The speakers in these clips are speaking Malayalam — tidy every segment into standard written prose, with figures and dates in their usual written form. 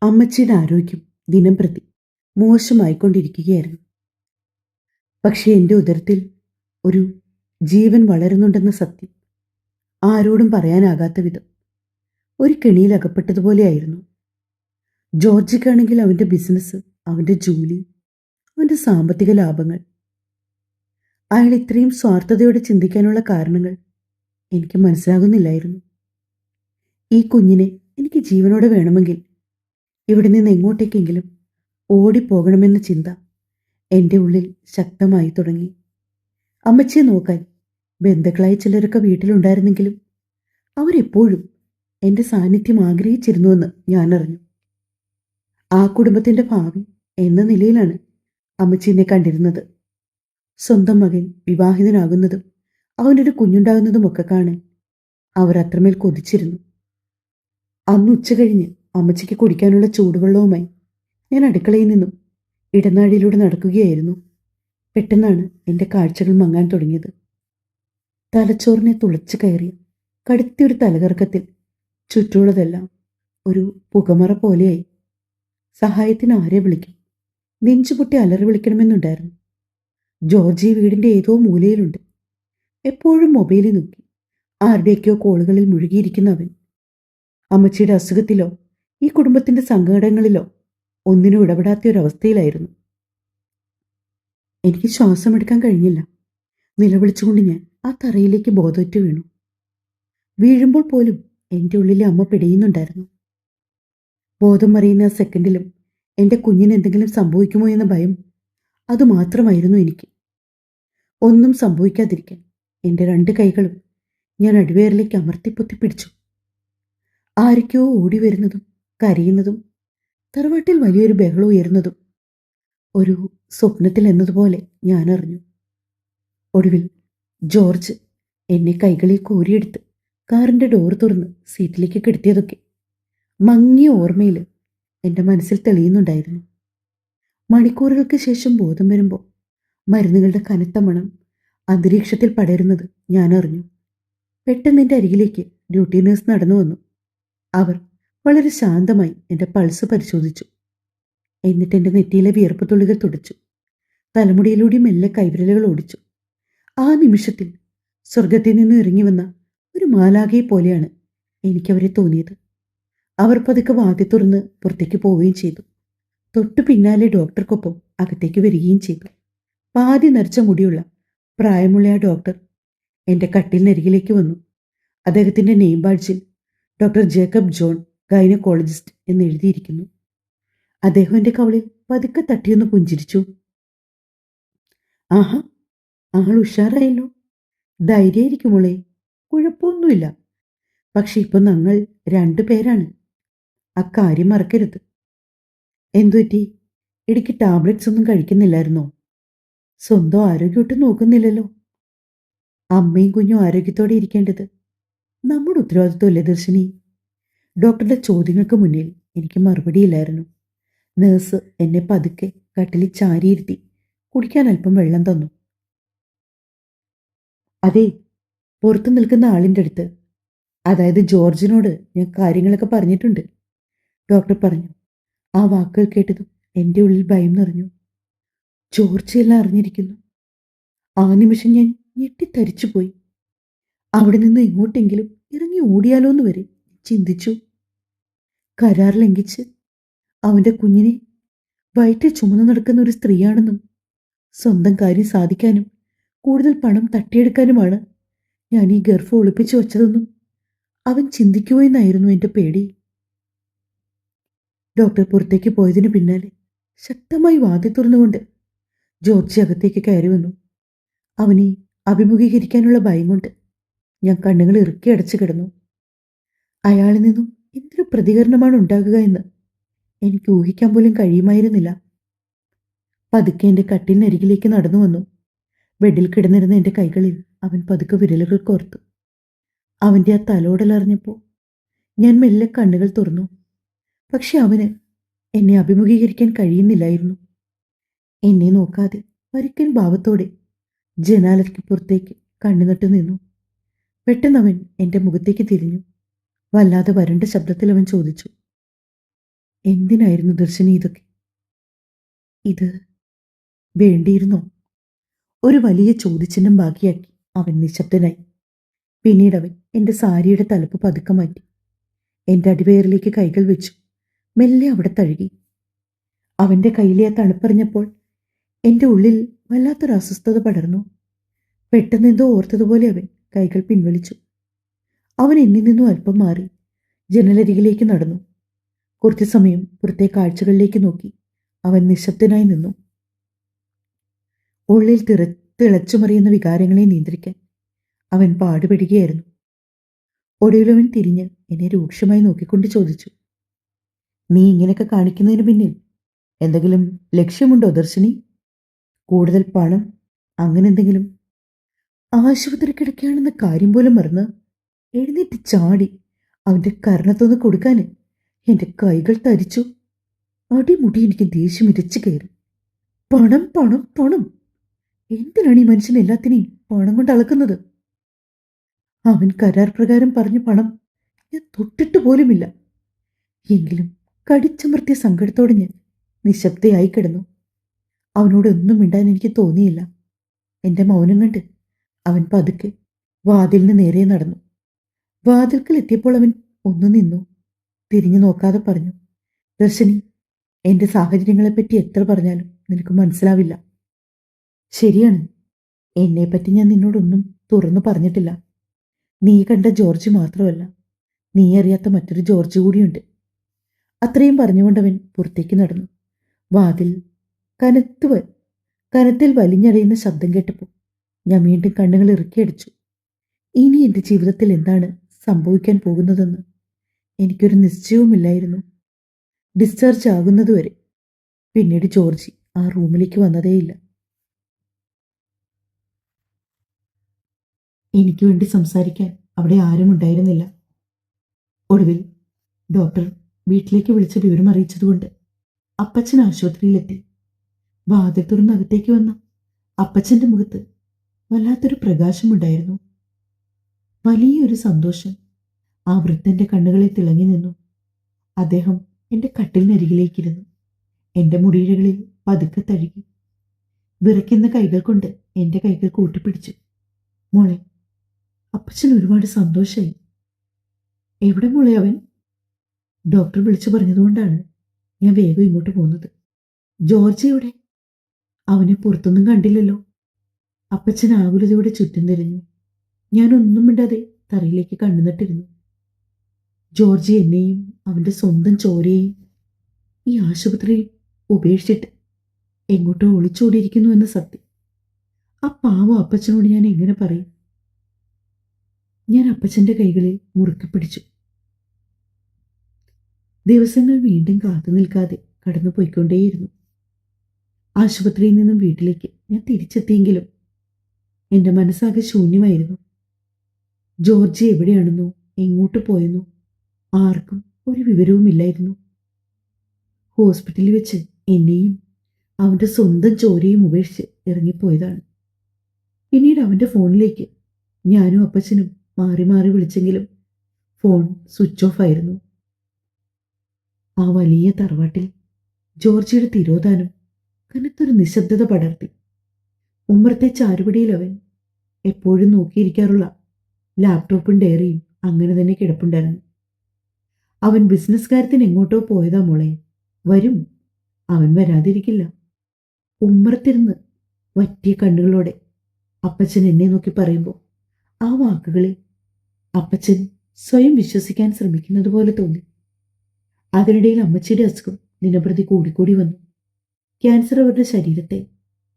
അമ്മച്ചിയുടെ ആരോഗ്യം ദിനംപ്രതി മോശമായിക്കൊണ്ടിരിക്കുകയായിരുന്നു. പക്ഷേ എൻ്റെ ഉദരത്തിൽ ഒരു ജീവൻ വളരുന്നുണ്ടെന്ന സത്യം ആരോടും പറയാനാകാത്ത വിധം ഒരു കെണിയിൽ അകപ്പെട്ടതുപോലെയായിരുന്നു. ജോർജിക്കാണെങ്കിൽ അവൻ്റെ ബിസിനസ്, അവൻ്റെ ജോലി, അവൻ്റെ സാമ്പത്തിക ലാഭങ്ങൾ. അയാൾ ഇത്രയും സ്വാർത്ഥതയോടെ ചിന്തിക്കാനുള്ള കാരണങ്ങൾ എനിക്ക് മനസ്സിലാകുന്നില്ലായിരുന്നു. ഈ കുഞ്ഞിനെ എനിക്ക് ജീവനോടെ വേണമെങ്കിൽ ഇവിടെ നിന്ന് എങ്ങോട്ടേക്കെങ്കിലും ഓടിപ്പോകണമെന്ന ചിന്ത എൻ്റെ ഉള്ളിൽ ശക്തമായി തുടങ്ങി. അമ്മച്ചിയെ നോക്കാൻ ബന്ധുക്കളായി ചിലരൊക്കെ വീട്ടിലുണ്ടായിരുന്നെങ്കിലും അവരെപ്പോഴും എൻ്റെ സാന്നിധ്യം ആഗ്രഹിച്ചിരുന്നുവെന്ന് ഞാൻ അറിഞ്ഞു. ആ കുടുംബത്തിൻ്റെ ഭാവി എന്ന നിലയിലാണ് അമ്മച്ചി എന്നെ കണ്ടിരുന്നത്. സ്വന്തം മകൻ വിവാഹിതനാകുന്നതും അവനൊരു കുഞ്ഞുണ്ടാകുന്നതുമൊക്കെ കാണാൻ അവർ അത്രമേൽ കൊതിച്ചിരുന്നു. അന്ന് ഉച്ച കഴിഞ്ഞ് അമ്മച്ചിക്ക് കുടിക്കാനുള്ള ചൂടുവെള്ളവുമായി ഞാൻ അടുക്കളയിൽ നിന്നും ഇടനാഴിയിലൂടെ നടക്കുകയായിരുന്നു. പെട്ടെന്നാണ് എൻ്റെ കാഴ്ചകൾ മങ്ങാൻ തുടങ്ങിയത്. തലച്ചോറിനെ തുളച്ചു കയറിയ കടുത്തിയൊരു തലകറക്കത്തിൽ ചുറ്റുമുള്ളതെല്ലാം ഒരു പുകമറ പോലെയായി. സഹായത്തിന് ആരെ വിളിക്കും? നെഞ്ചുപൊട്ടി അലറി വിളിക്കണമെന്നുണ്ടായിരുന്നു. ജോർജി വീടിൻ്റെ ഏതോ മൂലയിലുണ്ട്. എപ്പോഴും മൊബൈലിൽ നോക്കി ആരുടെയൊക്കെയോ കോളുകളിൽ മുഴുകിയിരിക്കുന്ന അവൻ. അമ്മച്ചിയുടെ അസുഖത്തിലോ ഈ കുടുംബത്തിൻ്റെ സങ്കടങ്ങളിലോ ഒന്നിനും ഇടപെടാത്ത ഒരവസ്ഥയിലായിരുന്നു. എനിക്ക് ശ്വാസമെടുക്കാൻ കഴിഞ്ഞില്ല. നിലവിളിച്ചുകൊണ്ട് ഞാൻ ആ തറയിലേക്ക് ബോധമറ്റ് വീണു. വീഴുമ്പോൾ പോലും എൻ്റെ ഉള്ളിലെ അമ്മ പിടയുന്നുണ്ടായിരുന്നു. ബോധം മറിയുന്ന ആ സെക്കൻഡിലും എൻ്റെ കുഞ്ഞിന് എന്തെങ്കിലും സംഭവിക്കുമോ എന്ന ഭയം അതുമാത്രമായിരുന്നു എനിക്ക്. ഒന്നും സംഭവിക്കാതിരിക്കാൻ എൻ്റെ രണ്ട് കൈകളും ഞാൻ അടിവേറിലേക്ക് അമർത്തിപ്പൊത്തി പിടിച്ചു. ആരൊക്കെയോ ഓടി വരുന്നതും കരയുന്നതും തറവാട്ടിൽ വലിയൊരു ബഹളം ഉയരുന്നതും ഒരു സ്വപ്നത്തിൽ എന്നതുപോലെ ഞാൻ അറിഞ്ഞു. ഒടുവിൽ ജോർജ് എന്നെ കൈകളിൽ കോരിയെടുത്ത് കാറിൻ്റെ ഡോർ തുറന്ന് സീറ്റിലേക്ക് കിടത്തിയതൊക്കെ മങ്ങിയ ഓർമ്മയിൽ എൻ്റെ മനസ്സിൽ തെളിയുന്നുണ്ടായിരുന്നു. മണിക്കൂറുകൾക്ക് ശേഷം ബോധം വരുമ്പോൾ മരുന്നുകളുടെ കനത്ത മണം അന്തരീക്ഷത്തിൽ പടരുന്നത് ഞാൻ അറിഞ്ഞു. പെട്ടെന്ന് എൻ്റെ അരികിലേക്ക് ഡ്യൂട്ടി നേഴ്സ് നടന്നു വന്നു. അവർ വളരെ ശാന്തമായി എൻ്റെ പൾസ് പരിശോധിച്ചു. എന്നിട്ട് എൻ്റെ നെറ്റിയിലെ വിയർപ്പ് തുള്ളികൾ തുടച്ചു. തലമുടിയിലൂടെ മെല്ലെ കൈവിരലുകൾ ഓടിച്ചു. ആ നിമിഷത്തിൽ സ്വർഗത്തിൽ നിന്ന് ഇറങ്ങി വന്ന ഒരു മാലാഖയെ പോലെയാണ് എനിക്കവരെ തോന്നിയത്. അവർ പതുക്കെ വാതി തുറന്ന് പുറത്തേക്ക് പോവുകയും ചെയ്തു. തൊട്ടു പിന്നാലെ ഡോക്ടർക്കൊപ്പം അകത്തേക്ക് വരികയും ചെയ്തു. പാതി നരച്ച മുടിയുള്ള പ്രായമുള്ള ആ ഡോക്ടർ എൻ്റെ കട്ടിലിനരികിലേക്ക് വന്നു. അദ്ദേഹത്തിൻ്റെ നെയിം ബാഡ്ജിൽ ഡോക്ടർ ജേക്കബ് ജോൺ, ഗൈനക്കോളജിസ്റ്റ് എന്ന് എഴുതിയിരിക്കുന്നു. അദ്ദേഹം എൻ്റെ കവളിൽ പതുക്കെ തട്ടിയൊന്ന് പുഞ്ചിരിച്ചു. ആഹാ, ആൾ ഉഷാറായല്ലോ. ധൈര്യമായിരിക്കും മോളെ, കുഴപ്പമൊന്നുമില്ല. പക്ഷെ ഇപ്പം ഞങ്ങൾ 2 പേരാണ്. അക്കാര്യം മറക്കരുത്. എന്തുപറ്റി? ഇടയ്ക്ക് ടാബ്ലറ്റ്സ് ഒന്നും കഴിക്കുന്നില്ലായിരുന്നോ? സ്വന്തം ആരോഗ്യമൊട്ട് നോക്കുന്നില്ലല്ലോ. അമ്മയും കുഞ്ഞും ആരോഗ്യത്തോടെ ഇരിക്കേണ്ടത് നമ്മുടെ ഉത്തരവാദിത്വമല്ലേ ദർശിനി? ഡോക്ടറുടെ ചോദ്യങ്ങൾക്ക് മുന്നിൽ എനിക്ക് മറുപടിയില്ലായിരുന്നു. നേഴ്സ് എന്നെ പതുക്കെ കട്ടിലിൽ ചാരിയിരുത്തി കുടിക്കാൻ അല്പം വെള്ളം തന്നു. അതെ, പുറത്തു നിൽക്കുന്ന ആളിൻ്റെ അടുത്ത്, അതായത് ജോർജിനോട് ഞാൻ കാര്യങ്ങളൊക്കെ പറഞ്ഞിട്ടുണ്ട്, ഡോക്ടർ പറഞ്ഞു. ആ വാക്കുകൾ കേട്ടതും എൻ്റെ ഉള്ളിൽ ഭയം നിറഞ്ഞു. ജോർജ് എല്ലാം അറിഞ്ഞിരിക്കുന്നു. ആ നിമിഷം ഞാൻ ഞെട്ടിത്തരിച്ചുപോയി. അവിടെ നിന്ന് എങ്ങോട്ടെങ്കിലും ഇറങ്ങി ഓടിയാലോന്ന് വരെ ചിന്തിച്ചു. കരാർ ലംഘിച്ച് അവൻ്റെ കുഞ്ഞിനെ വയറ്റിൽ ചുമന്നു നടക്കുന്ന ഒരു സ്ത്രീയാണെന്നും സ്വന്തം കാര്യം സാധിക്കാനും കൂടുതൽ പണം തട്ടിയെടുക്കാനുമാണ് ഞാൻ ഈ ഗർഭം ഒളിപ്പിച്ചു വച്ചതെന്നും അവൻ ചിന്തിക്കുമോ എന്നായിരുന്നു എൻ്റെ പേടി. ഡോക്ടർ പുറത്തേക്ക് പോയതിനു പിന്നാലെ ശക്തമായി വാതിൽ തുറന്നുകൊണ്ട് ജോർജ് അകത്തേക്ക് കയറി വന്നു. അവനെ അഭിമുഖീകരിക്കാനുള്ള ഭയം കൊണ്ട് ഞാൻ കണ്ണുകൾ ഇറുക്കി അടച്ചു കിടന്നു. അയാളിൽ നിന്നും എന്തൊരു പ്രതികരണമാണ് ഉണ്ടാകുക എന്ന് എനിക്ക് ഊഹിക്കാൻ പോലും കഴിയുമായിരുന്നില്ല. പതുക്കെ എൻ്റെ കട്ടിലിനരികിലേക്ക് നടന്നു വന്നു. ബെഡിൽ കിടന്നിരുന്ന എൻ്റെ കൈകളിൽ അവൻ പതുക്കെ വിരലുകൾ കോർത്തു. അവൻ്റെ ആ തലോടലറിഞ്ഞപ്പോൾ ഞാൻ മെല്ലെ കണ്ണുകൾ തുറന്നു. പക്ഷെ അവന് എന്നെ അഭിമുഖീകരിക്കാൻ കഴിയുന്നില്ലായിരുന്നു. എന്നെ നോക്കാതെ പരുക്കൻ ഭാവത്തോടെ ജനാലയ്ക്ക് പുറത്തേക്ക് കണ്ണുനട്ടു നിന്നു. പെട്ടെന്ന് അവൻ എൻ്റെ മുഖത്തേക്ക് തിരിഞ്ഞു. വല്ലാതെ വരണ്ട ശബ്ദത്തിൽ അവൻ ചോദിച്ചു, എന്തിനായിരുന്നു ദർശിനി ഇതൊക്കെ? ഇത് വേണ്ടിയിരുന്നോ? ഒരു വലിയ ചോദ്യചിഹ്നം ബാക്കിയാക്കി അവൻ നിശബ്ദനായി. പിന്നീട് അവൻ എന്റെ സാരിയുടെ തലപ്പ് പതുക്കെ മാറ്റി എന്റെ അടിവയറിലേക്ക് കൈകൾ വെച്ചു മെല്ലെ അവിടെ തഴുകി. അവന്റെ കയ്യിലെ ആ തണുപ്പറിഞ്ഞപ്പോൾ എന്റെ ഉള്ളിൽ വല്ലാത്തൊരു അസ്വസ്ഥത പടർന്നു. പെട്ടെന്നെന്തോ ഓർത്തതുപോലെ അവൻ കൈകൾ പിൻവലിച്ചു. അവൻ എന്നിൽ നിന്നും അല്പം മാറി ജനലരികിലേക്ക് നടന്നു. കുറച്ചു സമയം പുറത്തെ കാഴ്ചകളിലേക്ക് നോക്കി അവൻ നിശബ്ദനായി നിന്നു. ഉള്ളിൽ തിളച്ചുമറിയുന്ന വികാരങ്ങളെ നിയന്ത്രിക്കാൻ അവൻ പാടുപെടുകയായിരുന്നു. ഒടുവിലവൻ തിരിഞ്ഞ് എന്നെ രൂക്ഷമായി നോക്കിക്കൊണ്ട് ചോദിച്ചു, നീ ഇങ്ങനെയൊക്കെ കാണിക്കുന്നതിന് പിന്നിൽ എന്തെങ്കിലും ലക്ഷ്യമുണ്ടോ ദർശിനി? കൂടുതൽ പണം, അങ്ങനെ എന്തെങ്കിലും? ആശുപത്രി കിടക്കുകയാണെന്ന കാര്യം പോലും മറന്ന് എഴുന്നേറ്റ് ചാടി അവന്റെ കർണത്തൊന്ന് കൊടുക്കാന് എന്റെ കൈകൾ തരിച്ചു. അടിമുടി എനിക്ക് ദേഷ്യം ഇരച്ചു കയറി. പണം പണം പണം! എന്തിനാണ് ഈ മനുഷ്യൻ എല്ലാത്തിനെയും പണം കൊണ്ട് അളക്കുന്നത്? അവൻ കരാർ പ്രകാരം പറഞ്ഞ പണം ഞാൻ തൊട്ടിട്ട് പോലുമില്ല. എങ്കിലും കടിച്ചമർത്തിയ സങ്കടത്തോടെ ഞാൻ നിശബ്ദയായി കിടന്നു. അവനോടൊന്നും മിണ്ടാൻ എനിക്ക് തോന്നിയില്ല. എന്റെ മൗനം കണ്ട് അവൻ പതുക്കെ വാതിലിന് നേരെ നടന്നു. വാതിൽക്കൽ എത്തിയപ്പോൾ അവൻ ഒന്നു നിന്നു. തിരിഞ്ഞു നോക്കാതെ പറഞ്ഞു, ദർശിനി, എന്റെ സാഹചര്യങ്ങളെപ്പറ്റി എത്ര പറഞ്ഞാലും നിനക്ക് മനസ്സിലാവില്ല. ശരിയാണ്, എന്നെപ്പറ്റി ഞാൻ നിന്നോടൊന്നും തുറന്നു പറഞ്ഞിട്ടില്ല. നീ കണ്ട ജോർജ് മാത്രമല്ല, നീ അറിയാത്ത മറ്റൊരു ജോർജ് കൂടിയുണ്ട്. അത്രയും പറഞ്ഞുകൊണ്ടവൻ പുറത്തേക്ക് നടന്നു. വാതിൽ കനത്തിൽ വലിഞ്ഞടയുന്ന ശബ്ദം കേട്ടപ്പോൾ ഞാൻ വീണ്ടും കണ്ണുകൾ ഇറുക്കിയടിച്ചു. ഇനി എൻ്റെ ജീവിതത്തിൽ എന്താണ് സംഭവിക്കാൻ പോകുന്നതെന്ന് എനിക്കൊരു നിശ്ചയവുമില്ലായിരുന്നു. ഡിസ്ചാർജ് ആകുന്നതുവരെ. പിന്നീട് ജോർജി ആ റൂമിലേക്ക് വന്നതേയില്ല. എനിക്ക് വേണ്ടി സംസാരിക്കാൻ അവിടെ ആരും ഉണ്ടായിരുന്നില്ല. ഒടുവിൽ ഡോക്ടർ വീട്ടിലേക്ക് വിളിച്ച് വിവരം അറിയിച്ചതുകൊണ്ട് അപ്പച്ചൻ ആശുപത്രിയിലെത്തി. വാതിൽ തുറന്ന് അകത്തേക്ക് വന്ന അപ്പച്ചന്റെ മുഖത്ത് വല്ലാത്തൊരു പ്രകാശമുണ്ടായിരുന്നു. വലിയൊരു സന്തോഷം ആ വൃദ്ധന്റെ കണ്ണുകളിൽ തിളങ്ങി നിന്നു. അദ്ദേഹം എൻ്റെ കട്ടിലിനരികിലേക്കിരുന്നു. എൻ്റെ മുടിയിഴകളിൽ പതുക്കെ തഴുകി. വിറയ്ക്കുന്ന കൈകൾ കൊണ്ട് എൻ്റെ കൈകൾ കൂട്ടിപ്പിടിച്ചു. മോളെ, അപ്പച്ചൻ ഒരുപാട് സന്തോഷമായി. എവിടെ മോളെ അവൻ? ഡോക്ടർ വിളിച്ചു പറഞ്ഞതുകൊണ്ടാണ് ഞാൻ വേഗം ഇങ്ങോട്ട് പോകുന്നത്. ജോർജ് എവിടെ? അവനെ പുറത്തൊന്നും കണ്ടില്ലല്ലോ. അപ്പച്ചൻ ആകുലതയോടെ ചുറ്റും തിരിഞ്ഞു. ഞാനൊന്നും മിണ്ടാതെ തറയിലേക്ക് കണ്ണുനട്ടിരുന്നു. ജോർജ് എന്നെയും അവന്റെ സ്വന്തം ചോരയെയും ഈ ആശുപത്രിയിൽ ഉപേക്ഷിച്ചിട്ട് എങ്ങോട്ടോ ഒളിച്ചോടിയിരിക്കുന്നു എന്ന സത്യം ആ പാവം അപ്പച്ചനോട് ഞാൻ എങ്ങനെ പറയും? ഞാൻ അപ്പച്ചന്റെ കൈകളിൽ മുറുക്കി പിടിച്ചു. ദിവസങ്ങൾ വീണ്ടും കാത്തു നിൽക്കാതെ കടന്നു പോയിക്കൊണ്ടേയിരുന്നു. ആശുപത്രിയിൽ നിന്നും വീട്ടിലേക്ക് ഞാൻ തിരിച്ചെത്തിയെങ്കിലും എൻ്റെ മനസ്സാകെ ശൂന്യമായിരുന്നു. ജോർജ് എവിടെയാണെന്നോ എങ്ങോട്ട് പോയെന്നോ ആർക്കും ഒരു വിവരവുമില്ലായിരുന്നു. ഹോസ്പിറ്റലിൽ വെച്ച് എന്നെയും അവൻ്റെ സ്വന്തം ചോരയും ഉപേക്ഷിച്ച് ഇറങ്ങിപ്പോയതാണ്. പിന്നീട് അവൻ്റെ ഫോണിലേക്ക് ഞാനും അപ്പച്ചനും മാറി മാറി വിളിച്ചെങ്കിലും ഫോൺ സ്വിച്ച് ഓഫ് ആയിരുന്നു. ആ വലിയ തറവാട്ടിൽ ജോർജിയുടെ തിരോധാനം കനത്തൊരു നിശബ്ദത പടർത്തി. ഉമ്മറത്തെ ചാരുപടിയിൽ അവൻ എപ്പോഴും നോക്കിയിരിക്കാറുള്ള ലാപ്ടോപ്പും ഡയറിയും അങ്ങനെ തന്നെ കിടപ്പുണ്ടായിരുന്നു. അവൻ ബിസിനസ് കാര്യത്തിന് എങ്ങോട്ടോ പോയതാ മോളെ. വരും, അവൻ വരാതിരിക്കില്ല. ഉമ്മറത്തിരുന്ന് വറ്റിയ കണ്ണുകളോടെ അപ്പച്ചൻ എന്നെ നോക്കി പറയുമ്പോൾ ആ വാക്കുകളിൽ അപ്പച്ചൻ സ്വയം വിശ്വസിക്കാൻ ശ്രമിക്കുന്നത് പോലെ തോന്നി. അതിനിടയിൽ അമ്മച്ചിയുടെ അസുഖം ദിനപ്രതി കൂടിക്കൂടി വന്നു. ക്യാൻസർ അവരുടെ ശരീരത്തെ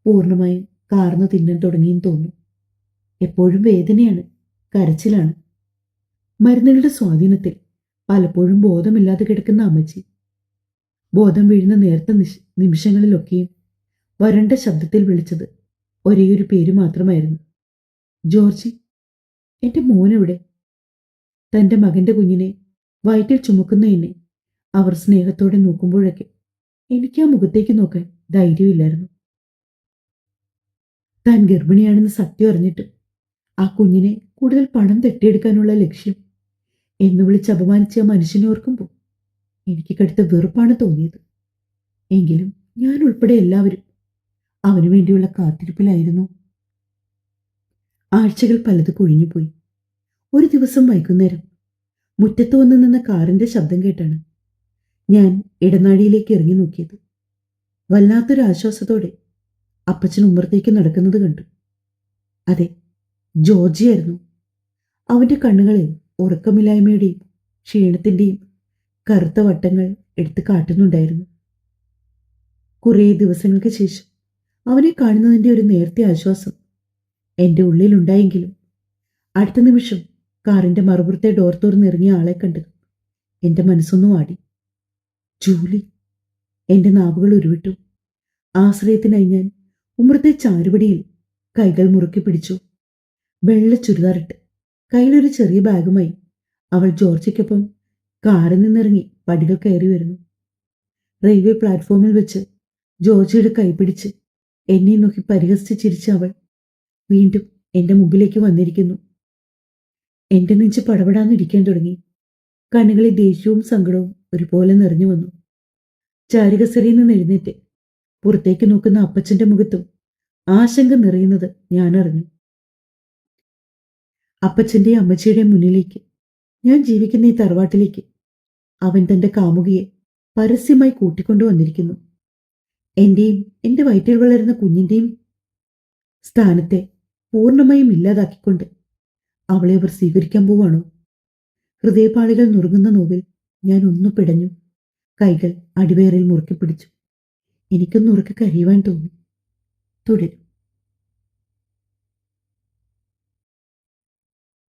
പൂർണ്ണമായും കാർന്നു തിന്നാൻ തുടങ്ങിയെന്ന് തോന്നുന്നു. എപ്പോഴും വേദനയാണ്, കരച്ചിലാണ്. മരുന്നുകളുടെ സ്വാധീനത്തിൽ പലപ്പോഴും ബോധമില്ലാതെ കിടക്കുന്ന അമ്മച്ചി ബോധം വീഴുന്ന നേർത്ത നിമിഷങ്ങളിലൊക്കെയും വരണ്ട ശബ്ദത്തിൽ വിളിച്ചത് ഒരേയൊരു പേര് മാത്രമായിരുന്നു, ജോർജി. എൻ്റെ മോനെവിടെ? തൻ്റെ മകൻ്റെ കുഞ്ഞിനെ വയറ്റിൽ ചുമക്കുന്ന എന്നെ അവർ സ്നേഹത്തോടെ നോക്കുമ്പോഴൊക്കെ എനിക്ക് ആ മുഖത്തേക്ക് നോക്കാൻ ധൈര്യമില്ലായിരുന്നു. താൻ ഗർഭിണിയാണെന്ന് സത്യം അറിഞ്ഞിട്ടും ആ കുഞ്ഞിനെ കൂടുതൽ പണം തട്ടിയെടുക്കാനുള്ള ലക്ഷ്യം എന്ന് വിളിച്ച് അപമാനിച്ച ആ മനുഷ്യനെ ഓർക്കുമ്പോൾ എനിക്ക് കടുത്ത വെറുപ്പാണ് തോന്നിയത്. എങ്കിലും ഞാൻ ഉൾപ്പെടെ എല്ലാവരും അവനു വേണ്ടിയുള്ള കാത്തിരിപ്പിലായിരുന്നു. ആഴ്ചകൾ പലത് കൊഴിഞ്ഞുപോയി. ഒരു ദിവസം വൈകുന്നേരം മുറ്റത്ത് വന്ന് നിന്ന കാറിന്റെ ശബ്ദം കേട്ടാണ് ഞാൻ ഇടനാഴിയിലേക്ക് ഇറങ്ങി നോക്കിയത്. വല്ലാത്തൊരു ആശ്വാസത്തോടെ അപ്പച്ചൻ ഉമ്മറത്തേക്ക് നടക്കുന്നത് കണ്ടു. അതെ, ജോർജിയായിരുന്നു. അവന്റെ കണ്ണുകളിൽ ഉറക്കമില്ലായ്മയുടെയും ക്ഷീണത്തിന്റെയും കറുത്ത വട്ടങ്ങൾ എടുത്തു കാട്ടുന്നുണ്ടായിരുന്നു. കുറേ ദിവസങ്ങൾക്ക് ശേഷം അവനെ കാണുന്നതിന്റെ ഒരു നേരത്തെ ആശ്വാസം എന്റെ ഉള്ളിലുണ്ടായെങ്കിലും അടുത്ത നിമിഷം കാറിന്റെ മറുപുറത്തെ ഡോർ തുറന്നിറങ്ങിയ ആളെ കണ്ടത് എന്റെ മനസ്സൊന്നും ആടി. ജൂലി! എന്റെ നാവുകൾ ഉരുവിട്ടു. ആശ്രയത്തിനായി ഞാൻ ഉമ്മറത്തെ ചാരുപടിയിൽ കൈകൾ മുറുക്കി പിടിച്ചു. വെള്ള ചുരിദാറിട്ട് കയ്യിലൊരു ചെറിയ ബാഗുമായി അവൾ ജോർജിക്കൊപ്പം കാറിൽ നിന്നിറങ്ങി പടികൾ കയറി വരുന്നു. റെയിൽവേ പ്ലാറ്റ്ഫോമിൽ വെച്ച് ജോർജിയുടെ കൈപിടിച്ച് എന്നെ നോക്കി പരിഹസിച്ച് ചിരിച്ച അവൾ വീണ്ടും എന്റെ മുമ്പിലേക്ക് വന്നിരിക്കുന്നു. എന്റെ നെഞ്ച് പടപടാന്നിരിക്കാൻ തുടങ്ങി. കണ്ണുകളിൽ ദേഷ്യവും സങ്കടവും ഒരുപോലെ നിറഞ്ഞു വന്നു. ചാരുകസരയിൽ നിന്ന് എഴുന്നേറ്റ് പുറത്തേക്ക് നോക്കുന്ന അപ്പച്ചന്റെ മുഖത്തും ആശങ്ക നിറയുന്നത് ഞാൻ അറിഞ്ഞു. അപ്പച്ചന്റെയും അമ്മച്ചിയുടെയും മുന്നിലേക്ക്, ഞാൻ ജീവിക്കുന്ന ഈ തറവാട്ടിലേക്ക് അവൻ തന്റെ കാമുകിയെ പരസ്യമായി കൂട്ടിക്കൊണ്ടുവന്നിരിക്കുന്നു. എന്റെയും എന്റെ വയറ്റിൽ വളരുന്ന കുഞ്ഞിന്റെയും സ്ഥാനത്തെ പൂർണ്ണമായും ഇല്ലാതാക്കിക്കൊണ്ട് അവളെ അവർ സ്വീകരിക്കാൻ പോവാണോ? ഹൃദയപാളികൾ നുറുങ്ങുന്ന നോവിൽ ഞാൻ ഒന്നു പിടഞ്ഞു. കൈകൾ അടിവയറിൽ മുറുക്കി പിടിച്ചു. എനിക്കൊന്ന് ഉറക്കെ കരയുവാൻ തോന്നി. തുടരും.